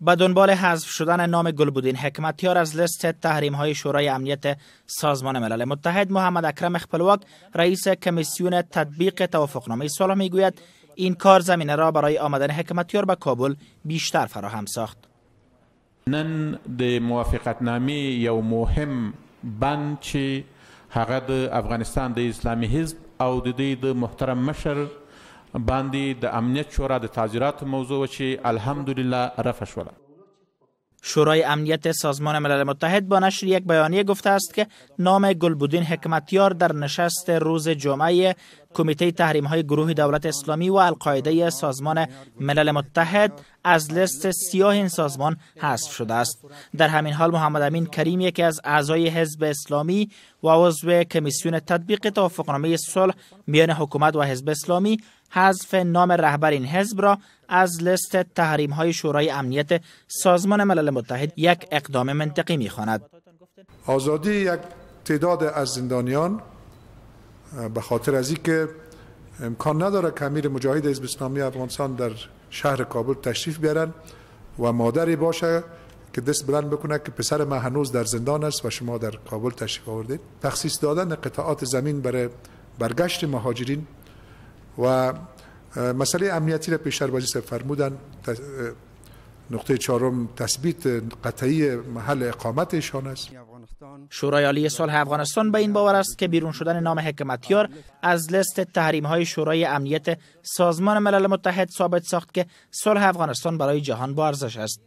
به دنبال حذف شدن نام گلبودین حکمتیار از لیست تحریم‌های شورای امنیت سازمان ملل متحد، محمد اکرم خپلواک رئیس کمیسیون تطبیق توافقنامه صلح میگوید این کار زمینه را برای آمدن حکمتیار به کابل بیشتر فراهم ساخت. نن د موافقتنامې یو مهم بند چې هغه د افغانستان د اسلامي حزب او د دوی د محترم مشر باندې د امنیت شورا د تعزیرات موضوع چې الحمدلله رفع شوله. شورای امنیت سازمان ملل متحد با نشر یک بیانیه گفته است که نام گلبودین حکمتیار در نشست روز جمعه کمیته تحریم‌های گروه دولت اسلامی و القاعده سازمان ملل متحد از لیست سیاه این سازمان حذف شده است. در همین حال محمد امین کریم، یکی از اعضای حزب اسلامی و عضو کمیسیون تطبیق توافقنامه صلح میان حکومت و حزب اسلامی، حذف نام رهبر این حزب را از لیست تحریم‌های شورای امنیت سازمان ملل متحد یک اقدام منطقی می‌خواند. آزادی یک تعداد از زندانیان به خاطر از اینکه امکان نداره که امیر مجاهد حزب اسلامی افغانستان در شهر کابل تشریف بیارن و مادری باشه که دست بلند بکنه که پسر من هنوز در زندان است و شما در کابل تشریف آوردید. تخصیص دادن قطعات زمین برای برگشت مهاجرین و مسئله امنیتی را پیشتر وزیر فرمودن. نقطه چهارم تثبیت قطعی محل اقامت ایشان است. شورای عالی صلح افغانستان به این باور است که بیرون شدن نام حکمتیار از لیست تحریم‌های شورای امنیت سازمان ملل متحد ثابت ساخت که صلح افغانستان برای جهان با ارزش است.